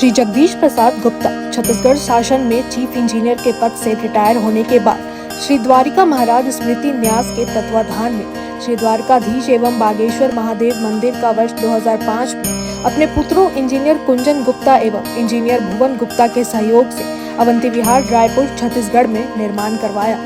श्री जगदीश प्रसाद गुप्ता छत्तीसगढ़ शासन में chief engineer के पद से रिटायर होने के बाद श्री द्वारिका महाराज स्मृति न्यास के तत्वाधान में श्री द्वारकाधीश एवं बागेश्वर महादेव मंदिर का वर्ष 2005 में अपने पुत्रों इंजीनियर कुंजन गुप्ता एवं इंजीनियर भुवन गुप्ता के सहयोग से अवंती विहार रायपुर छत्तीसगढ़ में निर्माण करवाया।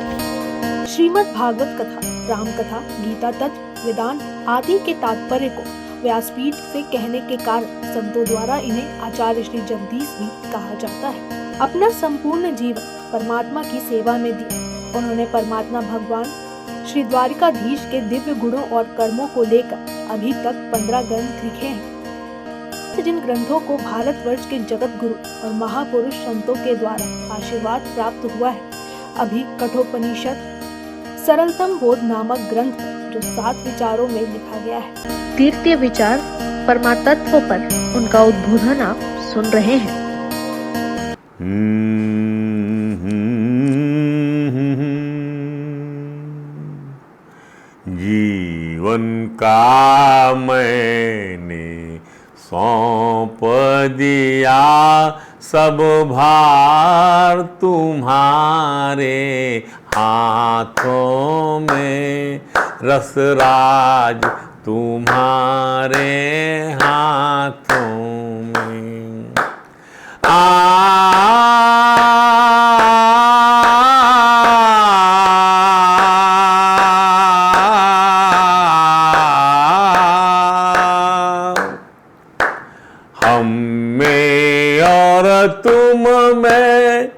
श्रीमद् भागवत कथा, राम कथा, गीता तत्व, वेदांत आदि के तात्पर्य को व्यासपीठ से कहने के कारण संतों द्वारा इन्हें आचार्य श्री जगदीश भी कहा जाता है। अपना संपूर्ण जीवन परमात्मा की सेवा में दिया। उन्होंने परमात्मा भगवान श्री द्वारिकाधीश के दिव्य गुणों और कर्मों को लेकर अभी तक 15 ग्रंथ लिखे हैं, जिन ग्रंथों को भारतवर्ष के जगत गुरु और महापुरुष संतों के द्वारा आशीर्वाद प्राप्त हुआ है। अभी कठोपनिषद सरलतम बोध नामक ग्रंथ जो 7 विचारों में लिखा गया है। तीर्थीय विचार परमात्म पर उनका उद्बोधन आप सुन रहे हैं। जीवन का मैंने सौंप दिया सब भार तुम्हारे हाथों में, रसराज तुम्हारे हाथों में। हम में और तुम में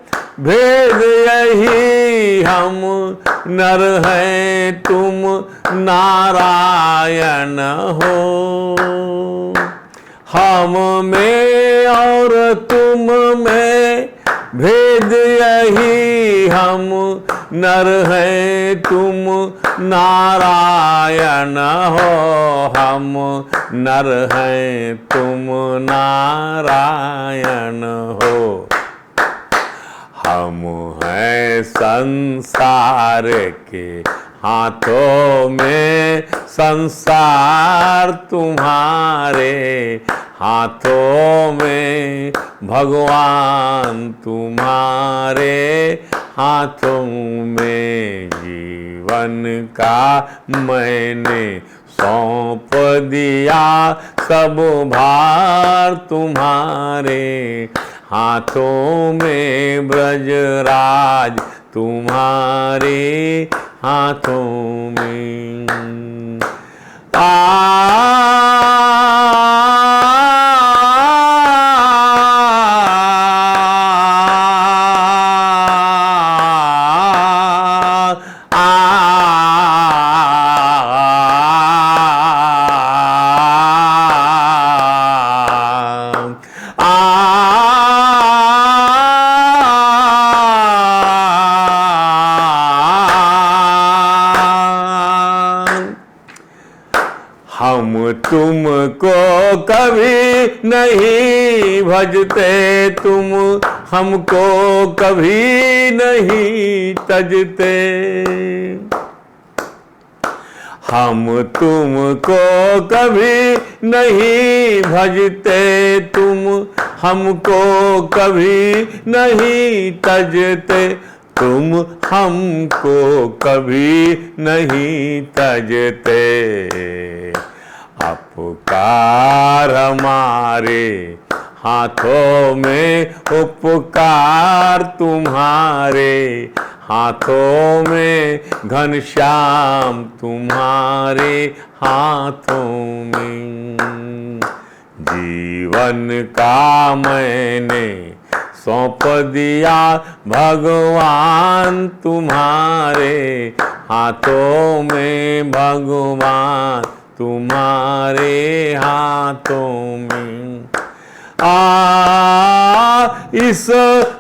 भेद यही, हम नर हैं तुम नारायण हो। हम में और तुम में भेद यही, हम नर हैं तुम नारायण हो। हम नर हैं तुम नारायण हो। हम हैं संसार के हाथों में, संसार तुम्हारे हाथों में, भगवान तुम्हारे हाथों में। जीवन का मैंने सौंप दिया सब भार तुम्हारे हाथों में, ब्रजराज तुम्हारे हाथों में। हम तुमको कभी नहीं भजते, तुम हमको कभी नहीं तजते। हम तुमको कभी नहीं भजते, तुम हमको कभी नहीं तजते। तुम हमको कभी नहीं तजते। उपकार हमारे हाथों में, उपकार तुम्हारे हाथों में, घनश्याम तुम्हारे हाथों में। जीवन का मैंने सौंप दिया भगवान तुम्हारे हाथों में, भगवान तुम्हारे हाथों में। इस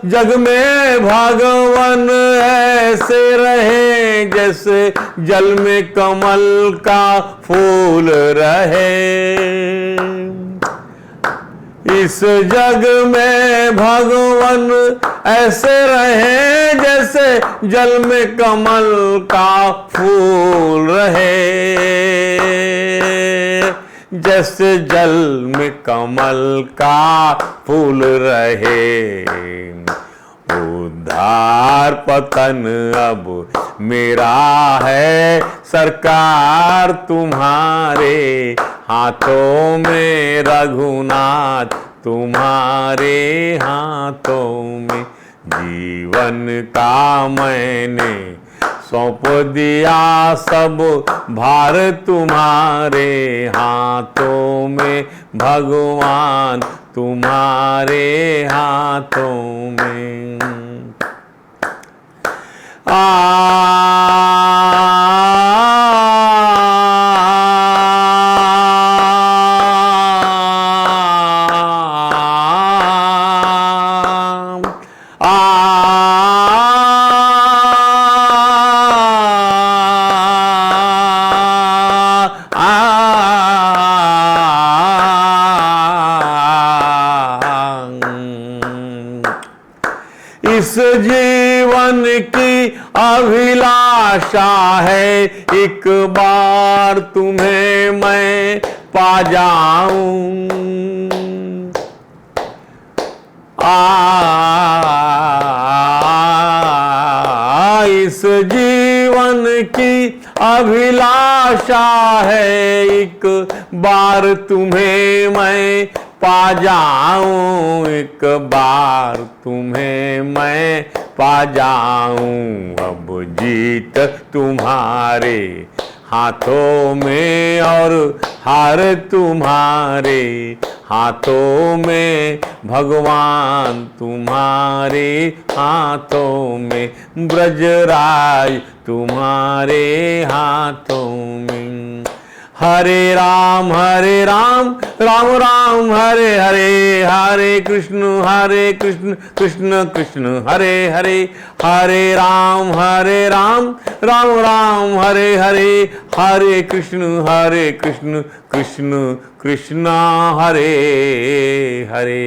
जग में भगवान ऐसे रहे जैसे जल में कमल का फूल रहे। इस जग में भगवान ऐसे रहे जैसे जल में कमल का फूल रहे। जैसे जल में कमल का फूल रहे। उद्धार पतन अब मेरा है, सरकार तुम्हारे हाथों में, रघुनाथ तुम्हारे हाथों में। जीवन का मैंने सौंप दिया सब भार तुम्हारे हाथों में, भगवान तुम्हारे हाथों में। इस जीवन की अभिलाषा है, एक बार तुम्हें मैं पा जाऊं। इस जीवन की अभिलाषा है, एक बार तुम्हें मैं पा जाऊं, एक बार तुम्हें मैं पा जाऊं। अब जीत तुम्हारे हाथों में और हार तुम्हारे हाथों में, भगवान तुम्हारे हाथों में, ब्रजराज तुम्हारे हाथों में। हरे राम राम राम हरे हरे, हरे कृष्ण कृष्ण कृष्ण हरे हरे। हरे राम राम राम हरे हरे, हरे कृष्ण कृष्ण कृष्ण हरे हरे।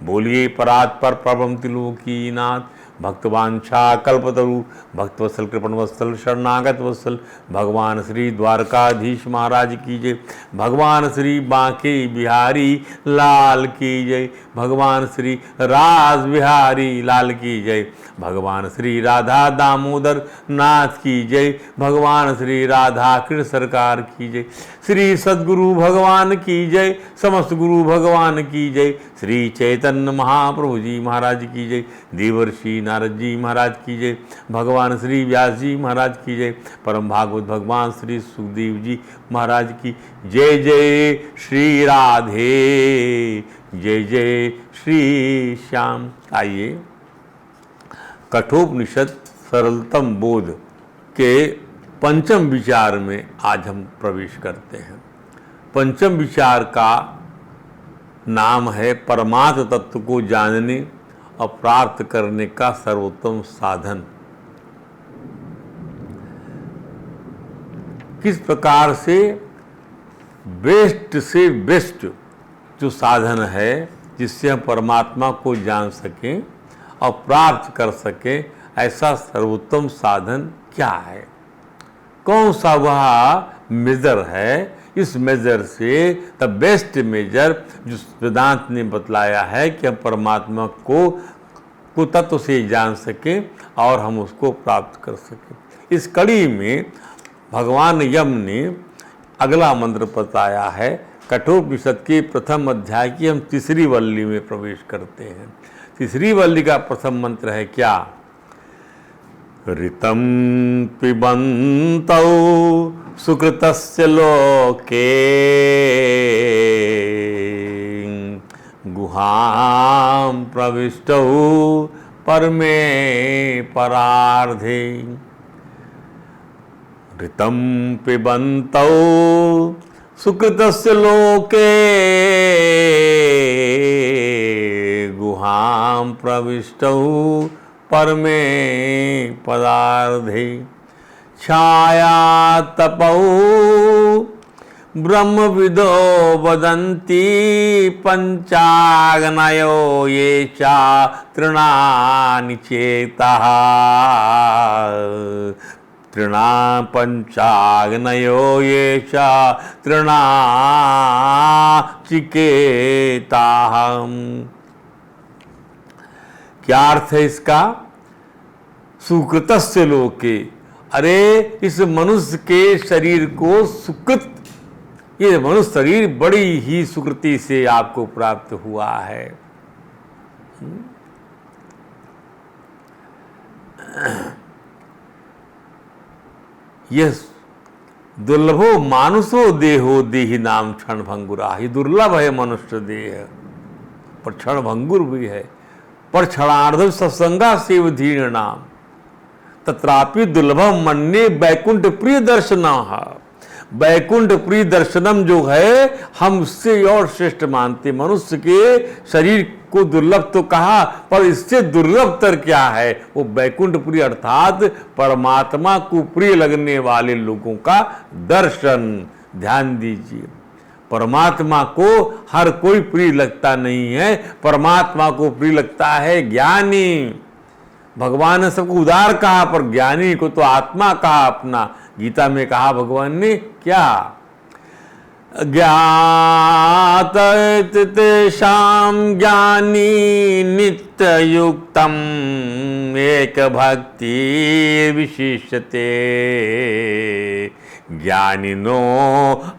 बोलिए परात्पर परम त्रिलोकीनाथ भक्तवांछा कल्पतरु भक्तवत्सल कृपणवत्सल शरणागत वत्सल भगवान श्री द्वारकाधीश महाराज की जय। भगवान श्री बांके बिहारी लाल की जय। भगवान श्री राज बिहारी लाल की जय। भगवान श्री राधा दामोदर नाथ की जय। भगवान श्री राधा कृष्ण सरकार की जय। श्री सद्गुरु भगवान की जय। समस्त गुरु भगवान की जय। श्री चैतन्य महाप्रभु जी महाराज की जय। देवर्षि नारद जी महाराज की जय। भगवान श्री व्यास जी महाराज की जय। परम भागवत भगवान श्री सुखदेव जी महाराज की जय। जय श्री राधे, जय जय श्री श्याम। आइए कठोपनिषद सरलतम बोध के पंचम विचार में आज हम प्रवेश करते हैं। पंचम विचार का नाम है परमात्म तत्व को जानने और प्राप्त करने का सर्वोत्तम साधन। किस प्रकार से बेस्ट जो साधन है जिससे हम परमात्मा को जान सकें और प्राप्त कर सकें, ऐसा सर्वोत्तम साधन क्या है, कौन सा वह मेजर है। इस मेजर से द बेस्ट मेजर जो वेदांत ने बतलाया है कि हम परमात्मा को तत्व से जान सकें और हम उसको प्राप्त कर सकें। इस कड़ी में भगवान यम ने अगला मंत्र बताया है। कठोपनिषद के प्रथम अध्याय की हम तीसरी वल्ली में प्रवेश करते हैं। तीसरी वल्ली का प्रथम मंत्र है क्या? ऋतं पिबन्तौ सुकृतस्य लोके गुहां प्रविष्टौ परमे परार्धे। ऋतं पिबन्तौ सुकृतस्य लोके गुहां प्रविष्टौ परमे पदार्धे। छाया तपौ ब्रह्मविदो वदन्ति पंचाग्नयो ये चा तृणानि चेतः। तृणा पंचाग्नयो ये तृणा चिकेताहम। क्या अर्थ है इसका? सुकृतस्य लोके, अरे इस मनुष्य के शरीर को सुकृत, ये मनुष्य शरीर बड़ी ही सुकृति से आपको प्राप्त हुआ है। यह दुर्लभो मानुषो देहो देहि नाम क्षण भंगुरा, ये दुर्लभ है मनुष्य देह, पर क्षण भंगुर भी है। पर क्षणार्ध सत्संगा सेव धीर नाम तत्रापि दुर्लभम मन्ये वैकुंठ प्रिय दर्शनः। वैकुंठ प्रिय दर्शनम जो है हम उससे और श्रेष्ठ मानते। मनुष्य के शरीर को दुर्लभ तो कहा, पर इससे दुर्लभतर क्या है? वो वैकुंठ प्रिय अर्थात परमात्मा को प्रिय लगने वाले लोगों का दर्शन। ध्यान दीजिए, परमात्मा को हर कोई प्रिय लगता नहीं है, परमात्मा को प्रिय लगता है ज्ञानी। भगवान ने सबको उदार कहा, पर ज्ञानी को तो आत्मा कहा अपना। गीता में कहा भगवान ने क्या? ज्ञात तेषां ज्ञानी नित्ययुक्तम एक भक्ति विशिष्यते ज्ञानिनो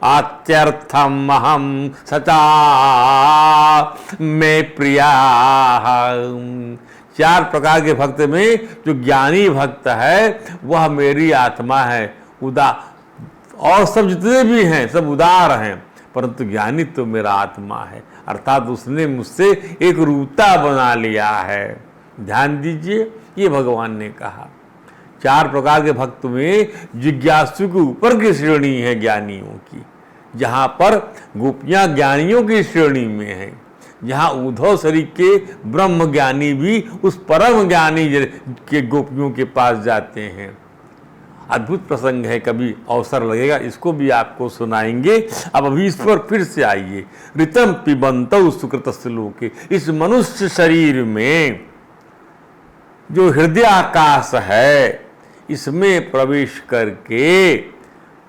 आत्यर्थम अहम सचा में प्रिया। चार प्रकार के भक्त में जो ज्ञानी भक्त है वह मेरी आत्मा है। और सब जितने भी हैं सब उदार हैं, परंतु ज्ञानी तो मेरा आत्मा है, अर्थात उसने मुझसे एक रूपता बना लिया है। ध्यान दीजिए, ये भगवान ने कहा। चार प्रकार के भक्त में जिज्ञासु के ऊपर की श्रेणी है ज्ञानियों की, जहाँ पर गोपियाँ ज्ञानियों की श्रेणी में हैं, जहाँ उद्धव शरीर के ब्रह्म ज्ञानी भी उस परम ज्ञानी के गोपियों के पास जाते हैं। अद्भुत प्रसंग है, कभी अवसर लगेगा इसको भी आपको सुनाएंगे। अब अभी इस पर फिर से आइए। ऋतम पिबंतौ सुकृतस्य लोके, इस मनुष्य शरीर में जो हृदय आकाश है इसमें प्रवेश करके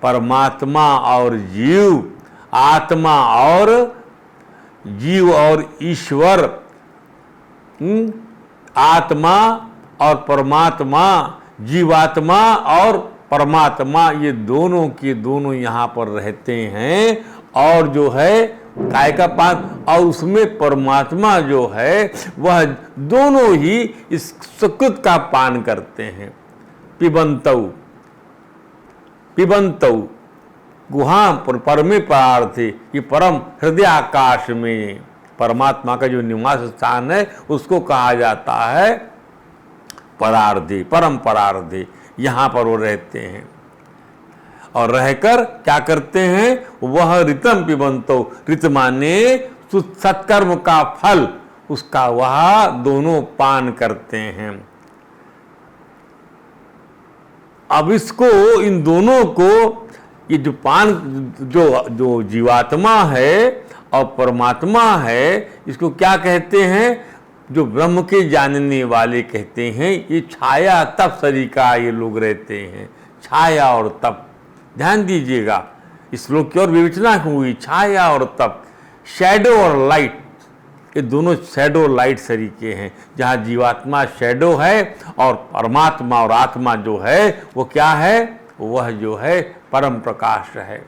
परमात्मा और जीव, आत्मा और जीव और ईश्वर, आत्मा और परमात्मा, जीवात्मा और परमात्मा, ये दोनों के दोनों यहाँ पर रहते हैं। और जो है काय का पान, और उसमें परमात्मा जो है वह दोनों ही इस सुकृत का पान करते हैं। पिबंतौ, पिबंतौ गुहा परमे परार्थे, ये परम हृदय आकाश में परमात्मा का जो निवास स्थान है उसको कहा जाता है परार्धे, परम परार्धे। यहाँ पर वो रहते हैं और रहकर क्या करते हैं? वह ऋतम पिबंतो, ऋत माने सत्कर्म का फल, उसका वह दोनों पान करते हैं। अब इसको, इन दोनों को, ये जो पान, जो जीवात्मा है और परमात्मा है, इसको क्या कहते हैं? जो ब्रह्म के जानने वाले कहते हैं ये छाया तप सरिका ये लोग रहते हैं। छाया और तप, ध्यान दीजिएगा, इस श्लोक की और विवेचना हुई। छाया और तप, शैडो और लाइट, ये दोनों शैडो लाइट सरीके हैं। जहाँ जीवात्मा शैडो है और परमात्मा और आत्मा जो है वो क्या है? वह जो है परम प्रकाश है।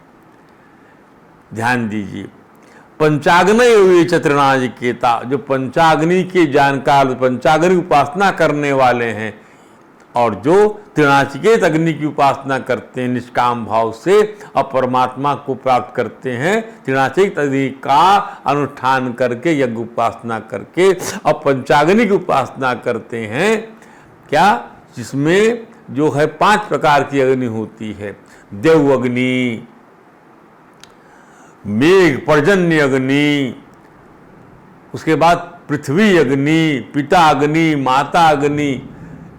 ध्यान दीजिए, पंचाग्नि चतुर्णाजिकेता, जो पंचाग्नि के जानकार, पंचाग्नि उपासना करने वाले हैं और जो त्रिनाचिकेत अग्नि की उपासना करते हैं निष्काम भाव से और परमात्मा को प्राप्त करते हैं, त्रिनाचिकेत अग्नि का अनुष्ठान करके, यज्ञ उपासना करके और पंचाग्नि की उपासना करते हैं। क्या? जिसमें जो है 5 प्रकार की अग्नि होती है। देव अग्नि, मेघ पर्जन्य अग्नि, उसके बाद पृथ्वी अग्नि, पिता अग्नि, माता अग्नि,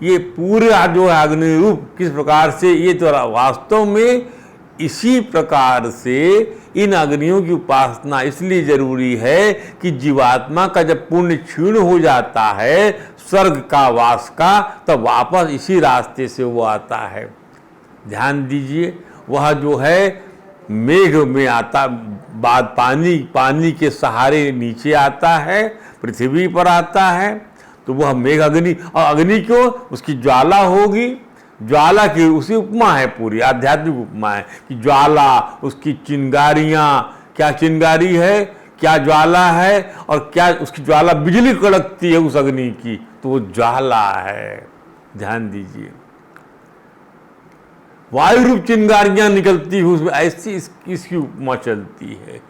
ये पूरा जो है अग्नि रूप किस प्रकार से, ये तो वास्तव में इसी प्रकार से इन अग्नियों की उपासना इसलिए जरूरी है कि जीवात्मा का जब पुण्य क्षीण हो जाता है स्वर्ग का वास का, तब वापस इसी रास्ते से वो आता है। ध्यान दीजिए, वह जो है मेघ में आता, बाद पानी के सहारे नीचे आता है, पृथ्वी पर आता है, तो वह मेघ अग्नि, और अग्नि क्यों, उसकी ज्वाला होगी, ज्वाला की उसी उपमा है, पूरी आध्यात्मिक उपमा है कि ज्वाला, उसकी चिंगारियाँ, क्या चिंगारी है, क्या ज्वाला है, और क्या उसकी ज्वाला बिजली कड़कती है उस अग्नि की, तो वो ज्वाला है। ध्यान दीजिए, वायु रूप चिंगारियां निकलती हुई उसमें, ऐसी इसकी उपमा चलती है।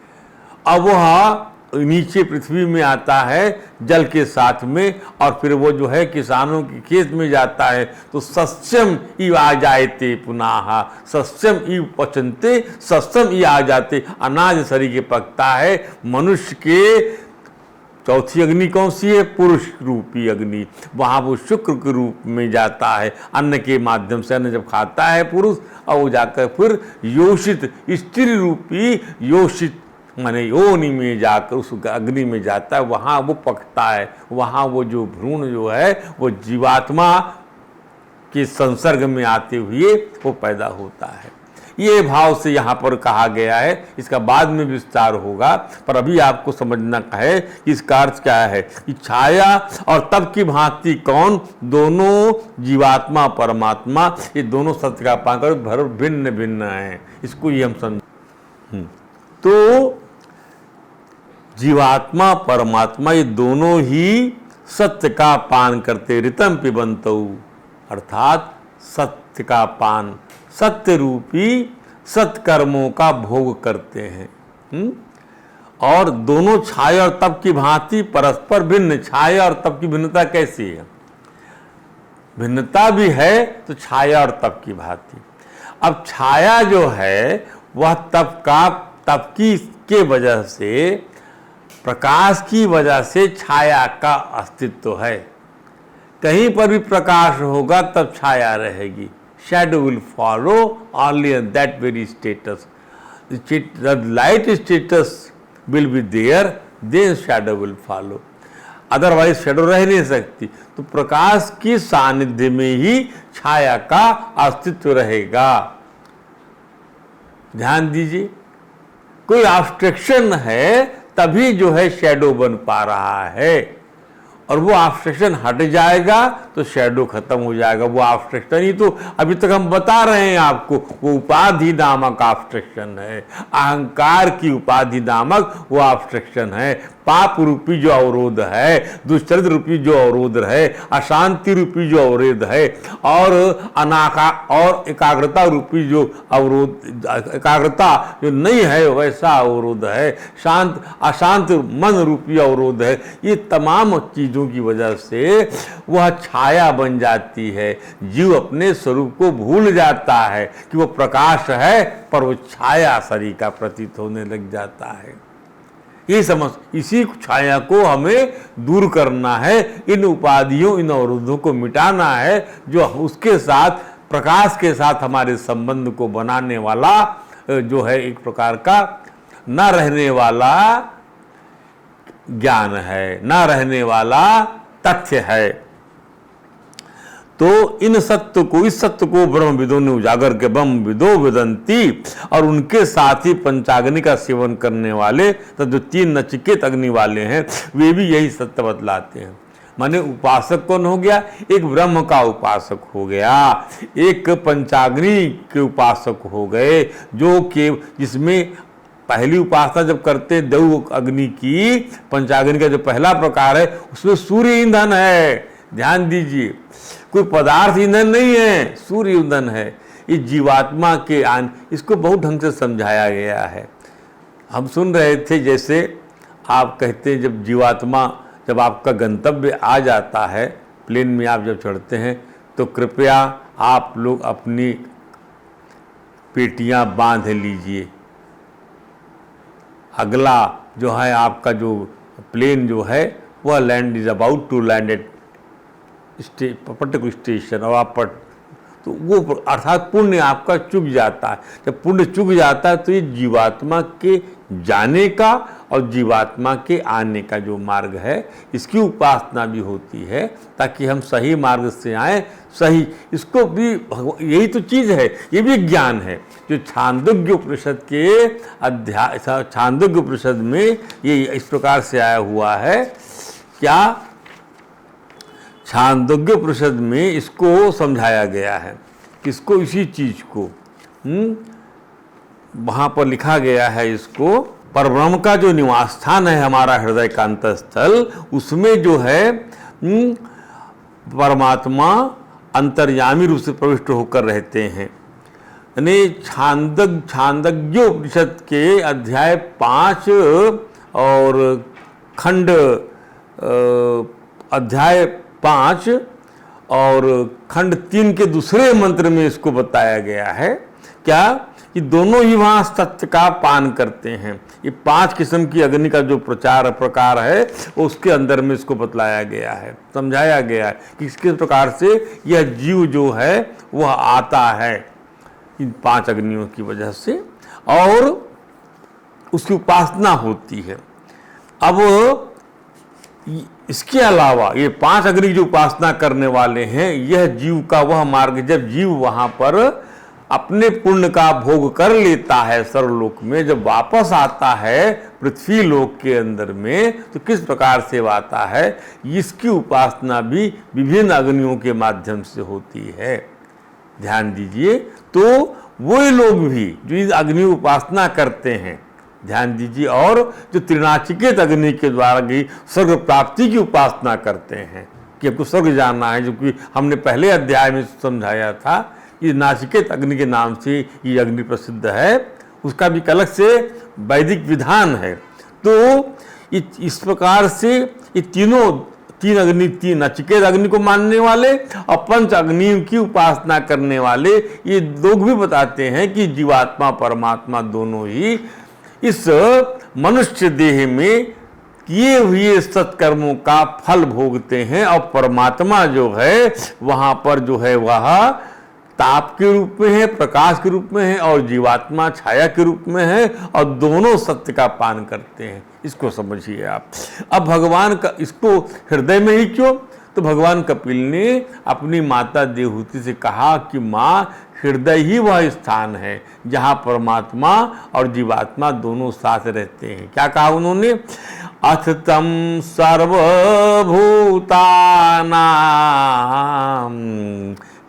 अब वह नीचे पृथ्वी में आता है जल के साथ में, और फिर वो जो है किसानों के खेत में जाता है, तो सस्यम इव आ जाते पुनः, सस्यम इव पचनते, सस्यम ई आ जाते, अनाज सरी के पकता है। मनुष्य के चौथी अग्नि कौन सी है, पुरुष रूपी अग्नि, वहाँ वो शुक्र के रूप में जाता है, अन्न के माध्यम से अन्न जब खाता है पुरुष, और वो जाकर फिर योषित स्त्री रूपी योषित माने योनि में जाकर उस अग्नि में जाता है, वहाँ वो पकता है, वहाँ वो जो भ्रूण जो है वो जीवात्मा के संसर्ग में आते हुए वो पैदा होता है। ये भाव से यहाँ पर कहा गया है, इसका बाद में विस्तार होगा, पर अभी आपको समझना है कि इसका अर्थ क्या है कि छाया और तप की भांति कौन, दोनों जीवात्मा परमात्मा, ये दोनों सत्य का पाकर भर भिन्न भिन्न हैं, इसको ये हम समझ। तो जीवात्मा परमात्मा ये दोनों ही सत्य का पान करते, ऋतम पिबंतौ, अर्थात सत्य का पान, सत्य रूपी सत्कर्मों का भोग करते हैं। और दोनों छाया और तप की भांति परस्पर भिन्न। छाया और तप की भिन्नता कैसी है, भिन्नता भी है तो छाया और तप की भांति। अब छाया जो है वह तप की के वजह से, प्रकाश की वजह से छाया का अस्तित्व है। कहीं पर भी प्रकाश होगा तब छाया रहेगी। Shadow will follow only in that very status. The light status will be there, then shadow will follow. Otherwise shadow रह नहीं सकती। तो प्रकाश की सानिध्य में ही छाया का अस्तित्व रहेगा। ध्यान दीजिए, कोई ऑब्स्ट्रक्शन है तभी जो है शैडो बन पा रहा है, और वो ऑब्स्ट्रक्शन हट जाएगा तो शैडो खत्म हो जाएगा। वो ऑब्स्ट्रक्शन ही तो अभी तक हम बता रहे हैं आपको, वो उपाधि नामक ऑब्स्ट्रक्शन है, अहंकार की उपाधि नामक वो ऑब्स्ट्रक्शन है। पाप रूपी जो अवरोध है, दुष्चरित रूपी जो अवरोध है, अशांति रूपी जो अवरोध है, और अनाका और एकाग्रता रूपी जो अवरोध, एकाग्रता जो नहीं है वैसा अवरोध है, शांत अशांत मन रूपी अवरोध है। ये तमाम चीजों की वजह से वह छाया बन जाती है। जीव अपने स्वरूप को भूल जाता है कि वो प्रकाश है, पर वो छाया शरीर का प्रतीत होने लग जाता है। ये समझ, इसी छाया को हमें दूर करना है, इन उपाधियों, इन अवरोधों को मिटाना है, जो उसके साथ, प्रकाश के साथ हमारे संबंध को बनाने वाला जो है एक प्रकार का न रहने वाला ज्ञान है, न रहने वाला तथ्य है। तो इन सत्य को, इस सत्य को ब्रह्म विदों ने उजागर के ब्रह्म विदो विदंती, और उनके साथ ही पंचाग्नि का सेवन करने वाले, तो जो 3 नचिकेत अग्नि वाले हैं वे भी यही सत्य बतलाते हैं। माने उपासक कौन हो गया, एक ब्रह्म का उपासक हो गया, एक पंचाग्नि के उपासक हो गए, जो कि जिसमें पहली उपासना जब करते हैं देव अग्नि की, पंचाग्नि का जो पहला प्रकार है उसमें सूर्य ईंधन है। ध्यान दीजिए, कोई पदार्थ ईंधन नहीं है, सूर्य ईंधन है। ये जीवात्मा के इसको बहुत ढंग से समझाया गया है। हम सुन रहे थे, जैसे आप कहते हैं जब जीवात्मा, जब आपका गंतव्य आ जाता है, प्लेन में आप जब चढ़ते हैं, तो कृपया आप लोग अपनी पेटियां बांध लीजिए। अगला जो है आपका जो प्लेन जो है वह land is about to land at particular station, और आप तो वो अर्थात पुण्य आपका चुक जाता है। जब पुण्य चुक जाता है तो ये जीवात्मा के जाने का और जीवात्मा के आने का जो मार्ग है, इसकी उपासना भी होती है ताकि हम सही मार्ग से आए। सही इसको भी यही तो चीज़ है, ये भी ज्ञान है जो छांदोग्य उपनिषद के अध्याय, छांदोग्य उपनिषद में ये इस प्रकार से आया हुआ है। क्या छांदोग्य उपनिषद में इसको समझाया गया है, किसको, इसी चीज को वहाँ पर लिखा गया है। इसको परब्रह्म का जो निवास स्थान है, हमारा हृदय का अंतस्थल, उसमें जो है परमात्मा अंतर्यामी रूप से प्रविष्ट होकर रहते हैं। यानी छांदोग्य उपनिषद के अध्याय 5 और खंड अध्याय 5 और खंड 3 के दूसरे मंत्र में इसको बताया गया है। क्या कि दोनों ही वहाँ सत्य का पान करते हैं। ये 5 किस्म की अग्नि का जो प्रकार है उसके अंदर में इसको बतलाया गया है, समझाया गया है कि किस प्रकार से यह जीव जो है वह आता है इन 5 अग्नियों की वजह से और उसकी उपासना होती है। अब इसके अलावा ये 5 अग्नि जो उपासना करने वाले हैं, यह जीव का वह मार्ग, जब जीव वहाँ पर अपने पुण्य का भोग कर लेता है सर्वलोक में, जब वापस आता है पृथ्वी लोक के अंदर में, तो किस प्रकार से आता है, इसकी उपासना भी विभिन्न अग्नियों के माध्यम से होती है। ध्यान दीजिए, तो वो लोग भी जो इस अग्नि उपासना करते हैं, ध्यान दीजिए, और जो त्रिनाचिकेत अग्नि के द्वारा भी स्वर्ग प्राप्ति की उपासना करते हैं कि हमको स्वर्ग जाना है, जो कि हमने पहले अध्याय में समझाया था। ये नाचिकेत अग्नि के नाम से ये अग्नि प्रसिद्ध है, उसका भी अलग से वैदिक विधान है। तो इस प्रकार से ये तीन अग्नि, 3 नचिकेत अग्नि को मानने वाले और 5 अग्नियों की उपासना करने वाले, ये लोग भी बताते हैं कि जीवात्मा परमात्मा दोनों ही इस मनुष्य देह में किए हुए सत्कर्मों का फल भोगते हैं और परमात्मा जो है वहाँ पर जो है वह ताप के रूप में है, प्रकाश के रूप में है, और जीवात्मा छाया के रूप में है, और दोनों सत्य का पान करते हैं। इसको समझिए आप। अब भगवान का इसको हृदय में ही क्यों, तो भगवान कपिल ने अपनी माता देवहूति से कहा कि माँ, हृदय ही वह स्थान है जहाँ परमात्मा और जीवात्मा दोनों साथ रहते हैं। क्या कहा उन्होंने, अथ तम सर्वभूतानां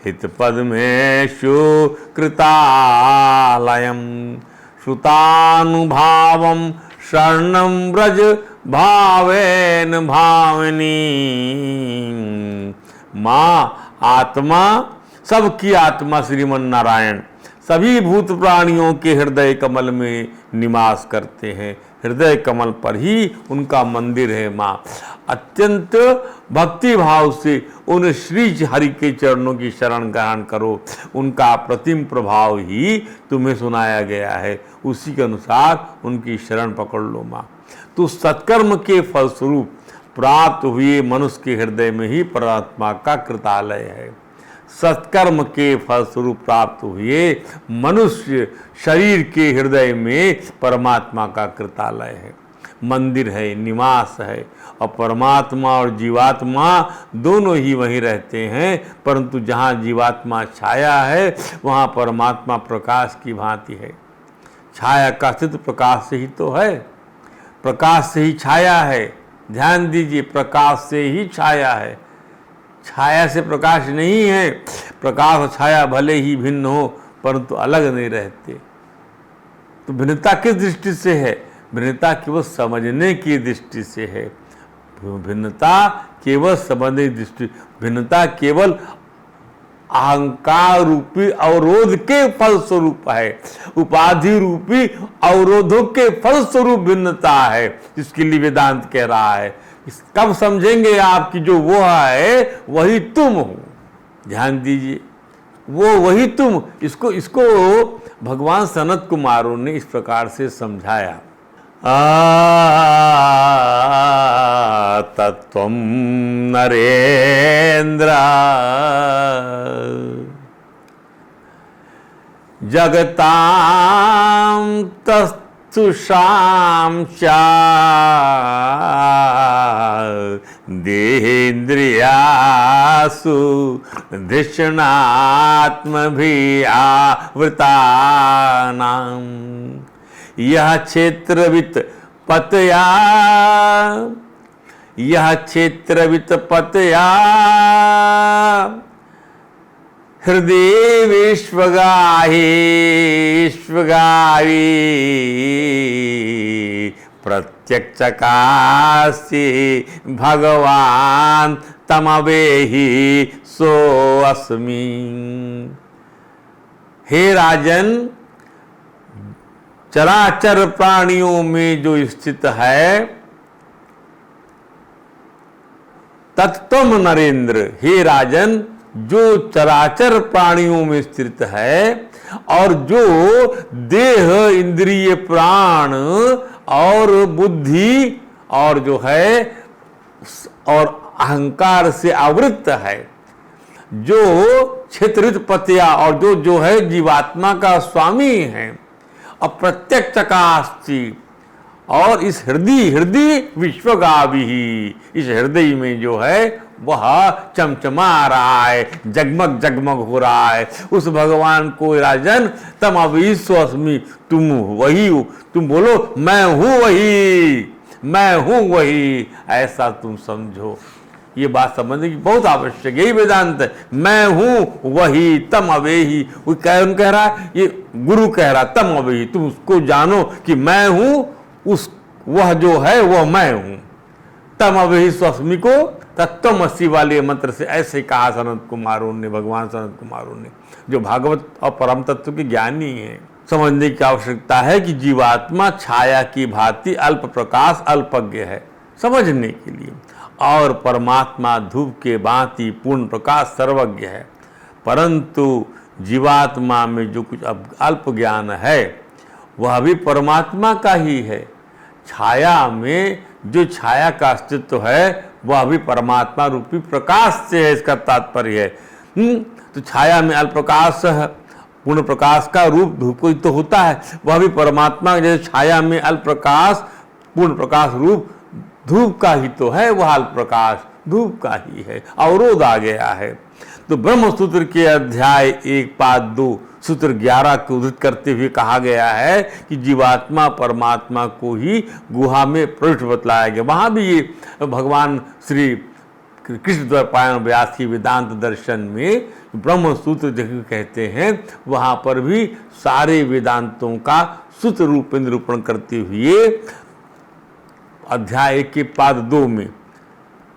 हितपद्मेषु कृतालयं श्रुतानुभावं शरणं व्रज भावेन भावनी। माँ, आत्मा, सबकी आत्मा श्रीमन नारायण सभी भूत प्राणियों के हृदय कमल में निवास करते हैं। हृदय कमल पर ही उनका मंदिर है। माँ, अत्यंत भक्ति भाव से उन श्री हरि के चरणों की शरण ग्रहण करो, उनका प्रतिम प्रभाव ही तुम्हें सुनाया गया है, उसी के अनुसार उनकी शरण पकड़ लो। माँ, तो सत्कर्म के फलस्वरूप प्राप्त हुए मनुष्य के हृदय में ही परमात्मा का कृतालय है। सत्कर्म के फलस्वरूप प्राप्त हुए मनुष्य शरीर के हृदय में परमात्मा का कृतालय है, मंदिर है, निवास है, और परमात्मा और जीवात्मा दोनों ही वहीं रहते हैं। परंतु जहाँ जीवात्मा छाया है वहाँ परमात्मा प्रकाश की भांति है। छाया का अस्तित्व प्रकाश से ही तो है, प्रकाश से ही छाया है। ध्यान दीजिए, प्रकाश से ही छाया है, छाया से प्रकाश नहीं है। प्रकाश और छाया भले ही भिन्न हो परंतु अलग नहीं रहते। तो भिन्नता किस दृष्टि से है, भिन्नता केवल समझने की दृष्टि से है। भिन्नता केवल समझने की दृष्टि, भिन्नता केवल अहंकार रूपी अवरोध के फलस्वरूप है, उपाधि रूपी अवरोधों के फलस्वरूप भिन्नता है, जिसके लिए वेदांत कह रहा है। कब समझेंगे आप कि जो वो है वही तुम हो। ध्यान दीजिए, वो वही तुम, इसको भगवान सनत कुमारों ने इस प्रकार से समझाया। तत्वं नरेंद्र जगतां तस्थ चक्षुषां च देहेन्द्रियासु धिषणात्मभियावृतानां यह क्षेत्रवित् पतया हृदय विश्वगाही प्रत्यक्षकास्ति भगवान तमवेहि सोऽस्मि। हे राजन, चराचर प्राणियों में जो स्थित है तत्त्वम नरेंद्र, हे राजन, जो चराचर प्राणियों में स्थित है और जो देह, इंद्रिय, प्राण और बुद्धि और जो है और अहंकार से आवृत्त है, जो क्षेत्रित पतया और जो है जीवात्मा का स्वामी है, अप्रत्यक्ष का अस्ति और इस हृदय विश्वगावी, इस हृदय में जो है वह चमचमा रहा है, जगमग जगमग हो रहा है। उस भगवान को राजन तम अविश्वस्मि, तुम वही हो, तुम बोलो मैं हूं वही, ऐसा तुम समझो। ये बात समझने की बहुत आवश्यक है, यही वेदांत है। मैं हूं वही तम अवेही, वो कौन कह रहा है? ये गुरु कह रहा, तम अवेही, तुम उसको जानो कि मैं हूं, उस वह जो है वह मैं हूं। तम अवेही स्वस्मि को तत्त्वमसि वाले मंत्र से ऐसे कहा सनत कुमारों ने, भगवान सनत कुमारों ने, जो भागवत और परम तत्व के ज्ञानी हैं। समझने की आवश्यकता है कि जीवात्मा छाया की भांति अल्प प्रकाश अल्पज्ञ है समझने के लिए, और परमात्मा धूप के भांति पूर्ण प्रकाश सर्वज्ञ है। परंतु जीवात्मा में जो कुछ अल्प ज्ञान है वह भी परमात्मा का ही है। छाया में जो छाया का अस्तित्व है वह भी परमात्मा रूपी प्रकाश से है, इसका तात्पर्य है। तो छाया में अल्प प्रकाश है, पूर्ण प्रकाश का रूप धूप को तो होता है, वह भी परमात्मा जैसे छाया में अल्प प्रकाश पूर्ण प्रकाश रूप धूप का ही तो है, वह अल्प प्रकाश धूप का ही है। अवरोध आ गया है। तो ब्रह्म सूत्र के अध्याय 1 पाद 2 सूत्र 11 को उद्धृत करते हुए कहा गया है कि जीवात्मा परमात्मा को ही गुहा में प्रविष्ट बतलाया गया। वहाँ भी ये भगवान श्री कृष्ण द्वैपायन व्यास की वेदांत दर्शन में ब्रह्म सूत्र जो कहते हैं, वहाँ पर भी सारे वेदांतों का सूत्र रूप में निरूपण करते हुए अध्याय 1 के पाद 2 में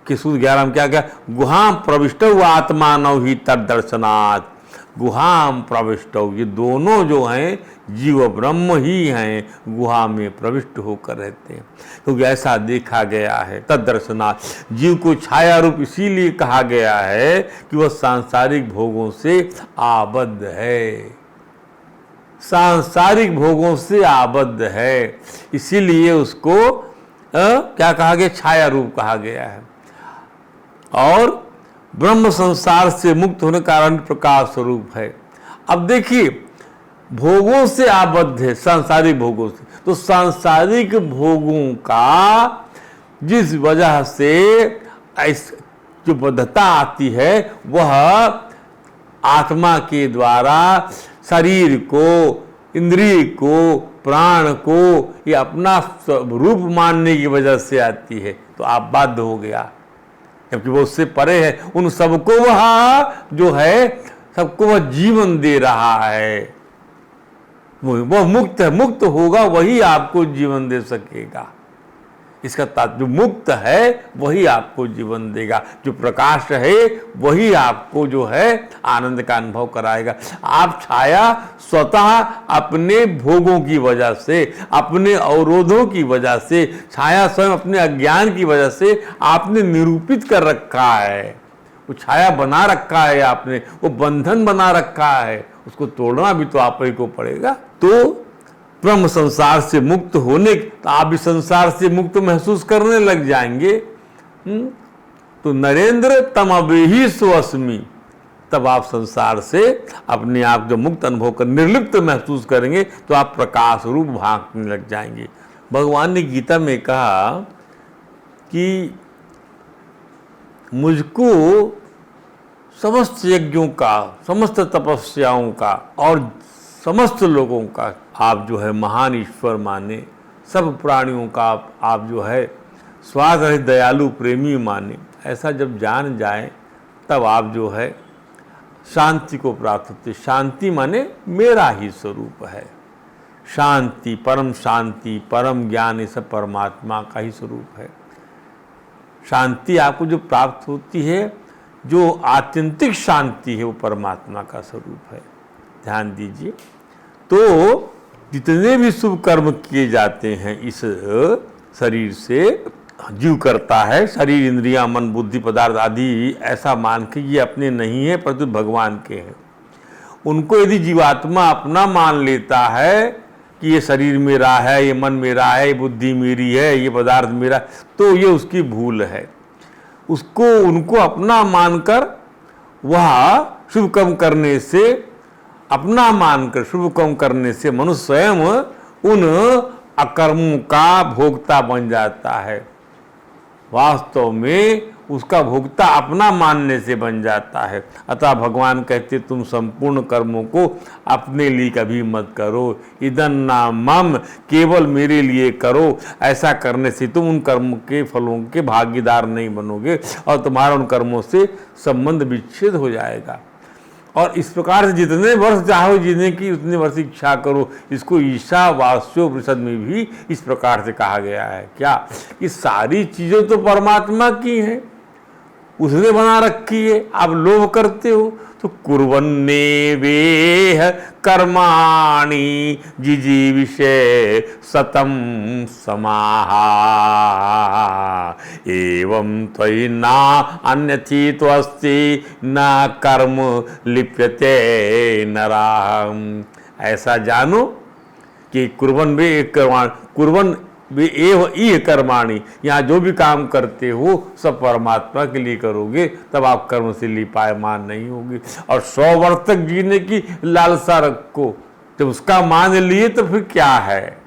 कि सूत्र 11 में क्या क्या, गुहाम प्रविष्ट आत्मानव ही तद दर्शनात्, गुहाम प्रविष्ट, ये दोनों जो हैं जीव ब्रह्म ही हैं, गुहा में प्रविष्ट होकर रहते हैं। तो ऐसा देखा गया है। तद दर्शनात्, जीव को छाया रूप इसीलिए कहा गया है कि वह सांसारिक भोगों से आबद्ध है, सांसारिक भोगों से आबद्ध है, इसीलिए उसको क्या कहा गया? छाया रूप कहा गया है। और ब्रह्म संसार से मुक्त होने का कारण प्रकाश स्वरूप है। अब देखिए, भोगों से आबद्ध है, सांसारिक भोगों से, तो सांसारिक भोगों का जिस वजह से जो बद्धता आती है वह आत्मा के द्वारा शरीर को, इंद्रिय को, प्राण को ये अपना रूप मानने की वजह से आती है। तो आप बाध्य हो गया, जबकि वो उससे परे है। उन सबको वह जो है, सबको वह जीवन दे रहा है। वह मुक्त है, मुक्त होगा वही आपको जीवन दे सकेगा। इसका तात्पर्य मुक्त है वही आपको जीवन देगा, जो प्रकाश है वही आपको जो है आनंद का अनुभव कराएगा। आप छाया स्वतः अपने भोगों की वजह से, अपने अवरोधों की वजह से, छाया स्वयं अपने अज्ञान की वजह से आपने निरूपित कर रखा है, वो छाया बना रखा है आपने, वो बंधन बना रखा है, उसको तोड़ना भी तो आप ही को पड़ेगा। तो ब्रह्म संसार से मुक्त होने, तो आप भी संसार से मुक्त महसूस करने लग जाएंगे। तो नरेंद्र तमवेहि स्वस्मि, तब आप संसार से अपने आप जो मुक्त अनुभव कर निर्लिप्त महसूस करेंगे तो आप प्रकाश रूप भागने लग जाएंगे। भगवान ने गीता में कहा कि मुझको समस्त यज्ञों का, समस्त तपस्याओं का और समस्त लोगों का आप जो है महान ईश्वर माने, सब प्राणियों का आप जो है स्वार्थ रहित दयालु प्रेमी माने। ऐसा जब जान जाए तब आप जो है शांति को प्राप्त होते। शांति माने मेरा ही स्वरूप है। शांति, परम ज्ञान, ये सब परमात्मा का ही स्वरूप है। शांति आपको जो प्राप्त होती है, जो आत्यंतिक शांति है, वो परमात्मा का स्वरूप है। ध्यान दीजिए। तो जितने भी शुभ कर्म किए जाते हैं इस शरीर से, जीव करता है। शरीर, इंद्रियां, मन, बुद्धि, पदार्थ आदि ऐसा मान के ये अपने नहीं है परंतु भगवान के हैं। उनको यदि जीवात्मा अपना मान लेता है कि ये शरीर मेरा है, ये मन मेरा है, ये बुद्धि मेरी है, ये पदार्थ मेरा, तो ये उसकी भूल है। उनको अपना मानकर वह शुभ कर्म करने से, अपना मानकर शुभ कर्म करने से मनुष्य स्वयं उन अकर्मों का भोक्ता बन जाता है। वास्तव में उसका भोक्ता अपना मानने से बन जाता है। अतः भगवान कहते तुम संपूर्ण कर्मों को अपने लिए कभी मत करो, इदन्ना मम, केवल मेरे लिए करो। ऐसा करने से तुम उन कर्म के फलों के भागीदार नहीं बनोगे और तुम्हारा उन कर्मों से संबंध विच्छेद हो जाएगा। और इस प्रकार से जितने वर्ष चाहो जीने की उतने वर्ष इच्छा करो। इसको ईशावास्योपनिषद में भी इस प्रकार से कहा गया है। क्या कि सारी चीज़ें तो परमात्मा की हैं, उसने बना रखी है। आप लोभ करते हो तो कुर्वन्ने वेह कर्माणि जिजीविषे सतम समाहा एवं त्वयि ना अन्यथी त्वस्ति न कर्म लिप्यते नराम। ऐसा जानो कि कुर्वन् वे कुर्वन् वे एव इह कर्माणि, यहाँ जो भी काम करते हो सब परमात्मा के लिए करोगे, तब आप कर्म से लिपायमान नहीं होगे। और 100 वर्ष तक जीने की लालसा रखो, जब उसका मान लिए तो फिर क्या है।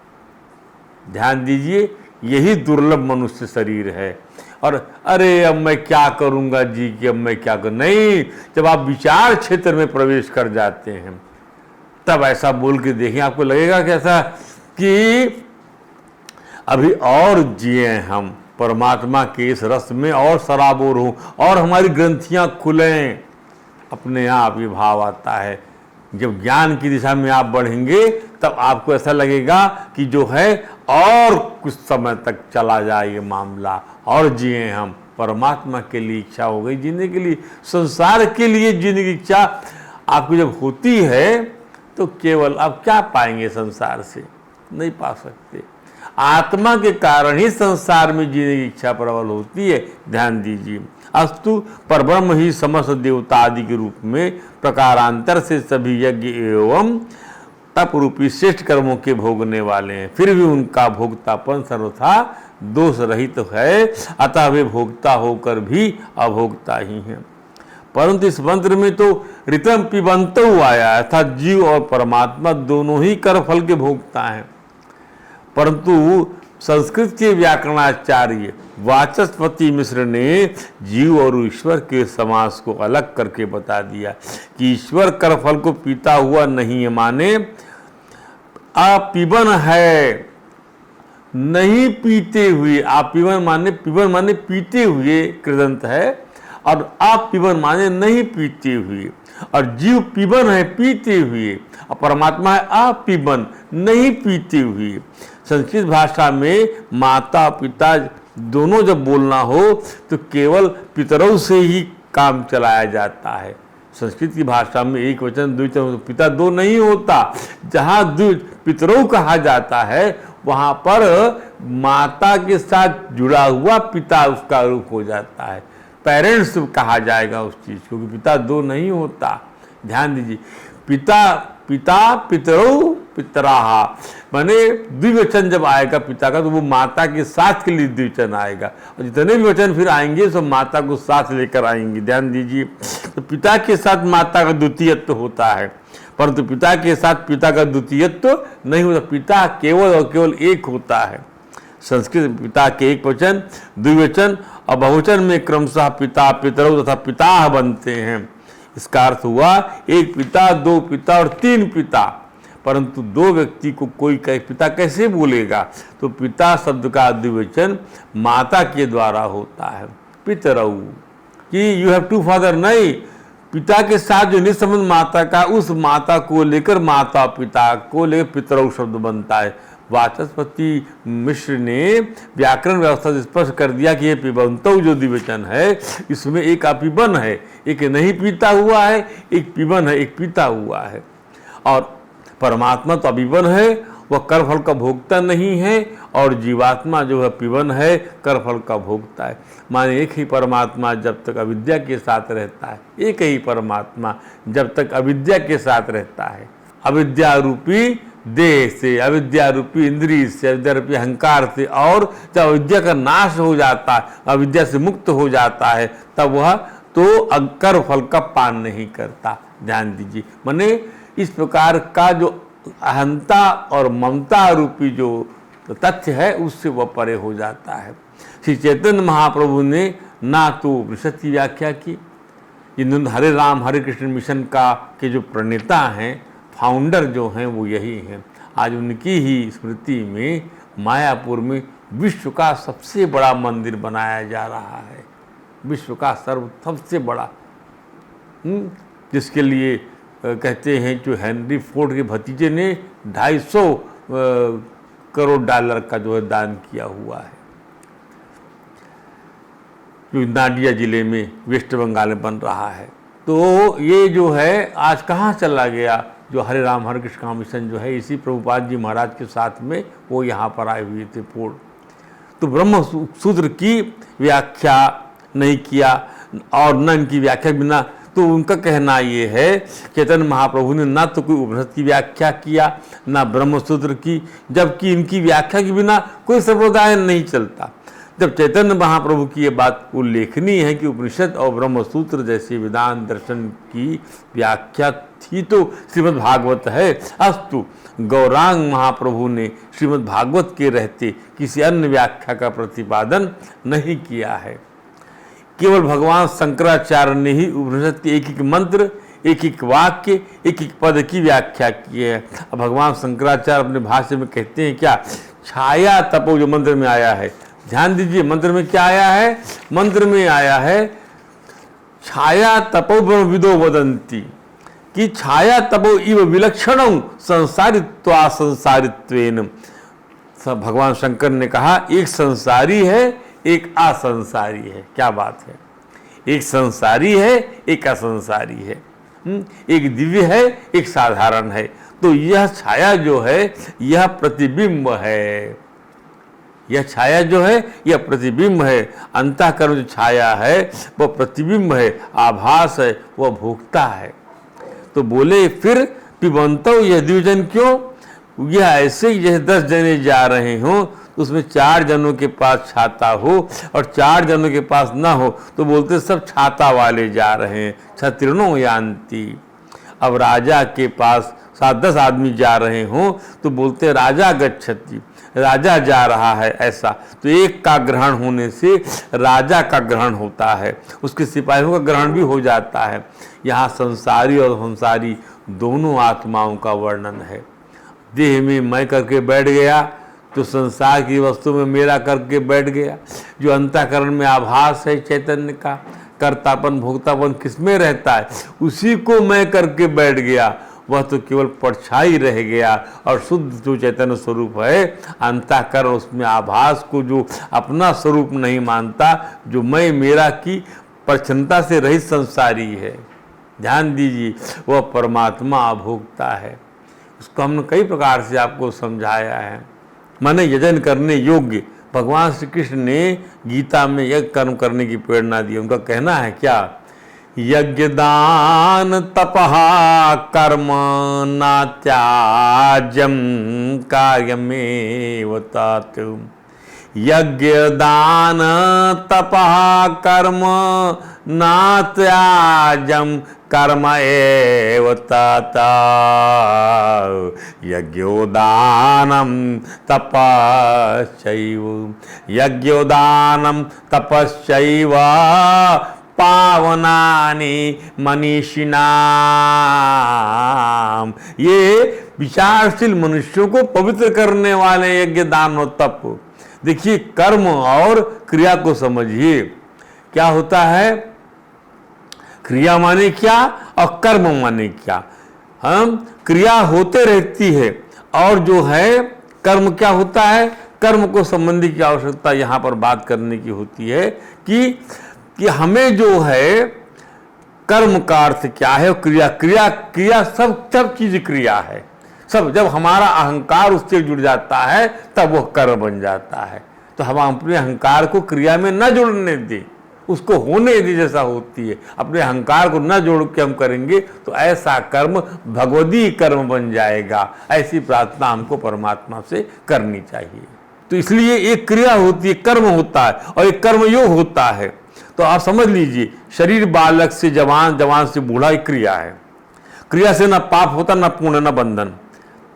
ध्यान दीजिए, यही दुर्लभ मनुष्य शरीर है। और अरे अब मैं क्या करूँगा जी कि अब मैं क्या करूँ, नहीं, जब आप विचार क्षेत्र में प्रवेश कर जाते हैं तब ऐसा बोल के देखें, आपको लगेगा कैसा कि अभी और जिए हम परमात्मा के इस रस में और सराबोर हों और हमारी ग्रंथियां खुलें। अपने आप ये भाव आता है। जब ज्ञान की दिशा में आप बढ़ेंगे तब आपको ऐसा लगेगा कि जो है और कुछ समय तक चला जाए ये मामला, और जिए हम। परमात्मा के लिए इच्छा हो गई जीने के लिए, संसार के लिए जीने की इच्छा आपको जब होती है तो केवल आप क्या पाएंगे संसार से, नहीं पा सकते। आत्मा के कारण ही संसार में जीने की इच्छा प्रबल होती है। ध्यान दीजिए। अस्तु परब्रह्म ही समस्त देवता आदि के रूप में प्रकारांतर से सभी यज्ञ एवं तप रूपी श्रेष्ठ कर्मों के भोगने वाले हैं, फिर भी उनका भोक्तापन सर्वथा दोष रहित है। अतः वे भोक्ता होकर भी अभोक्ता ही हैं। परंतु इस मंत्र में तो ऋतम पिबंत आया, अर्थात जीव और परमात्मा दोनों ही कर्म फल के भोक्ता हैं। परंतु संस्कृत के व्याकरणाचार्य वाचस्पति मिश्र ने जीव और ईश्वर के समास को अलग करके बता दिया कि ईश्वर कर्मफल को पीता हुआ नहीं है, माने अपिबन है, नहीं पीते हुए। अपिबन माने पीते हुए कृदंत है, और अपिबन माने नहीं पीते हुए। और जीव पिबन है, पीते हुए, और परमात्मा है अपिबन, नहीं पीते हुए। संस्कृत भाषा में माता पिता दोनों जब बोलना हो तो केवल पितरों से ही काम चलाया जाता है। संस्कृत की भाषा में एक वचन द्विवचन, पिता दो नहीं होता। जहाँ पितरों कहा जाता है वहाँ पर माता के साथ जुड़ा हुआ पिता उसका रूप हो जाता है। पेरेंट्स कहा जाएगा उस चीज़ को, कि पिता दो नहीं होता। ध्यान दीजिए, पिता पितरों पितराहा, माने द्विवचन जब आएगा पिता का तो वो माता के साथ के लिए द्विवचन आएगा, और जितने भी वचन फिर आएंगे सब माता को साथ लेकर आएंगे। ध्यान दीजिए, तो पिता के साथ माता का द्वितीयत्व होता है, परंतु पिता के साथ पिता का द्वितीयत्व नहीं होता। पिता केवल और केवल एक होता है। संस्कृत में पिता के एक वचन, द्विवचन और बहुवचन में क्रमशः पिता, पितरौ तथा पिता बनते हैं। इसका अर्थ हुआ एक पिता, दो पिता और तीन पिता, परंतु दो व्यक्ति को कोई पिता कैसे बोलेगा? तो पिता शब्द का द्विवचन माता के द्वारा होता है, पितरौ, कि यू हैव टू फादर, नहीं, पिता के साथ जो निसंबंध माता का, उस माता को लेकर माता पिता को लेकर पितरौ शब्द बनता है। वाचस्पति मिश्र ने व्याकरण व्यवस्था से स्पष्ट कर दिया कि ये पिबंतौ जो द्विवचन है इसमें एक अपिबन है, एक नहीं पीता हुआ है, एक पिबन है, एक पीता हुआ है। और परमात्मा तो अपिबन है, वह कर्मफल का भोगता नहीं है, और जीवात्मा जो है पिबन है, कर्मफल का भोगता है। माने एक ही परमात्मा जब तक अविद्या के साथ रहता है, एक ही परमात्मा जब तक अविद्या के साथ रहता है, अविद्या रूपी देह से, अविद्या रूपी इंद्रिय से, अविद्या रूपी अहंकार से, और जब अविद्या का नाश हो जाता है, अविद्या से मुक्त हो जाता है, तब वह तो कर्म फल का पान नहीं करता। ध्यान दीजिए, माने इस प्रकार का जो अहंता और ममता रूपी जो तथ्य है उससे वह परे हो जाता है। श्री चैतन्य महाप्रभु ने ना तो उपनिषद की व्याख्या की, इन हरे राम हरे कृष्ण मिशन का के जो प्रणेता हैं, फाउंडर जो हैं, वो यही हैं। आज उनकी ही स्मृति में मायापुर में विश्व का सबसे बड़ा मंदिर बनाया जा रहा है, विश्व का सबसे बड़ा, जिसके लिए कहते हैं जो हेनरी फोर्ड के भतीजे ने 250 करोड़ डॉलर का जो है दान किया हुआ है, जो नाडिया जिले में वेस्ट बंगाल में बन रहा है। तो ये जो है आज कहाँ चला गया, जो हरे राम हरे कृष्ण का मिशन जो है, इसी प्रभुपाद जी महाराज के साथ में वो यहाँ पर आए हुए थे पूर्ण। तो ब्रह्म सूत्र की व्याख्या नहीं किया, और न इनकी व्याख्या बिना, तो उनका कहना ये है चैतन्य महाप्रभु ने ना तो कोई उपनिषद की व्याख्या किया, ना ब्रह्म सूत्र की, जबकि इनकी व्याख्या के बिना कोई संप्रदाय नहीं चलता। जब चैतन्य महाप्रभु की ये बात उल्लेखनीय है कि उपनिषद और ब्रह्म सूत्र जैसे वेदांत दर्शन की व्याख्या थी तो श्रीमद् भागवत है, अस्तु गौरांग महाप्रभु ने श्रीमद् भागवत के रहते किसी अन्य व्याख्या का प्रतिपादन नहीं किया है। केवल भगवान शंकराचार्य ने ही उपनिषद के एक एक मंत्र, एक एक वाक्य, एक एक पद की व्याख्या की है। अब भगवान शंकराचार्य अपने भाष्य में कहते हैं क्या, छाया तपो जो मंत्र में आया है, ध्यान दीजिए मंत्र में क्या आया है, मंत्र में आया है छाया तपो ब्रह्मविदो वदंती, कि छाया तपो इव विलक्षणं संसारित्वा संसारित्वेन। भगवान शंकर ने कहा एक संसारी है, एक असंसारी है। क्या बात है, एक संसारी है, एक असंसारी है, एक दिव्य है, एक साधारण है। तो यह छाया जो है यह प्रतिबिंब है, यह छाया जो है यह प्रतिबिंब है। अंतःकरण जो छाया है वह प्रतिबिंब है, आभास है, वह भोक्ता है। तो बोले फिर पिबंतो यह द्विजन क्यों, यह ऐसे जैसे 10 जने जा रहे हों, उसमें 4 जनों के पास छाता हो और 4 जनों के पास ना हो, तो बोलते सब छाता वाले जा रहे हैं, छत्रिणो यान्ति। अब राजा के पास 7-10 आदमी जा रहे हों तो बोलते राजा गच्छति, राजा जा रहा है, ऐसा। तो एक का ग्रहण होने से राजा का ग्रहण होता है, उसके सिपाहियों का ग्रहण भी हो जाता है। यहाँ संसारी और संसारी दोनों आत्माओं का वर्णन है। देह में मैं करके बैठ गया तो संसार की वस्तु में मेरा करके बैठ गया। जो अंतःकरण में आभास है चैतन्य का, कर्तापन भोक्तापन किसमें रहता है, उसी को मैं करके बैठ गया, वह तो केवल परछाई रह गया। और शुद्ध जो चैतन्य स्वरूप है, अंतःकरण उसमें आभास को जो अपना स्वरूप नहीं मानता, जो मैं मेरा की प्रच्छन्नता से रहित संसारी है, ध्यान दीजिए, वह परमात्मा अभोक्ता है। उसको हमने कई प्रकार से आपको समझाया है। माने यजन करने योग्य, भगवान श्री कृष्ण ने गीता में यज्ञ कर्म करने की प्रेरणा दी। उनका कहना है क्या यज्ञदान तपः कर्म न त्याज्यं कार्यमेव तत्। यज्ञदान तपः कर्म न त्याज्यं कर्म एव तत्। यज्ञोदानं तपश्चैव यज्ञोदानं तपश्चैव पावनानि मनीषिणाम। ये विचारशील मनुष्यों को पवित्र करने वाले यज्ञ दान और तप। देखिए, कर्म और क्रिया को समझिए, क्या होता है? क्रिया माने क्या और कर्म माने क्या? हम क्रिया होते रहती है और जो है कर्म क्या होता है? कर्म को संबंधी की आवश्यकता यहाँ पर बात करने की होती है कि हमें जो है कर्म का अर्थ क्या है और क्रिया क्रिया क्रिया सब चीज क्रिया है। सब जब हमारा अहंकार उससे जुड़ जाता है तब वो कर्म बन जाता है। तो हम अपने अहंकार को क्रिया में न जोड़ने दें, उसको होने दे जैसा होती है। अपने अहंकार को न जोड़ के हम करेंगे तो ऐसा कर्म भगवदी कर्म बन जाएगा। ऐसी प्रार्थना हमको परमात्मा से करनी चाहिए। तो इसलिए एक क्रिया होती है, कर्म होता है और एक कर्मयोग होता है। तो आप समझ लीजिए, शरीर बालक से जवान, जवान से बूढ़ा एक क्रिया है। क्रिया से ना पाप होता, ना पुण्य, ना बंधन।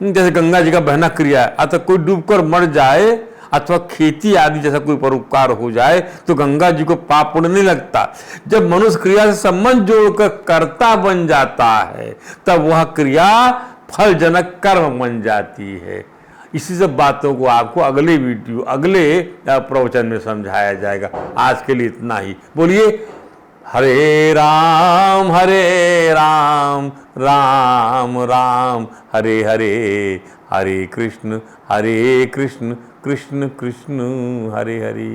जैसे गंगा जी का बहना क्रिया है। अतः कोई डूबकर मर जाए अथवा खेती आदि जैसा कोई परोपकार हो जाए तो गंगा जी को पाप पुण्य नहीं लगता। जब मनुष्य क्रिया से संबंध जोड़कर कर्ता बन जाता है तब वह क्रिया फलजनक कर्म बन जाती है। इसी सब बातों को आपको अगले प्रवचन में समझाया जाएगा। आज के लिए इतना ही। बोलिए हरे राम राम राम हरे हरे, हरे कृष्ण कृष्ण कृष्ण हरे हरे।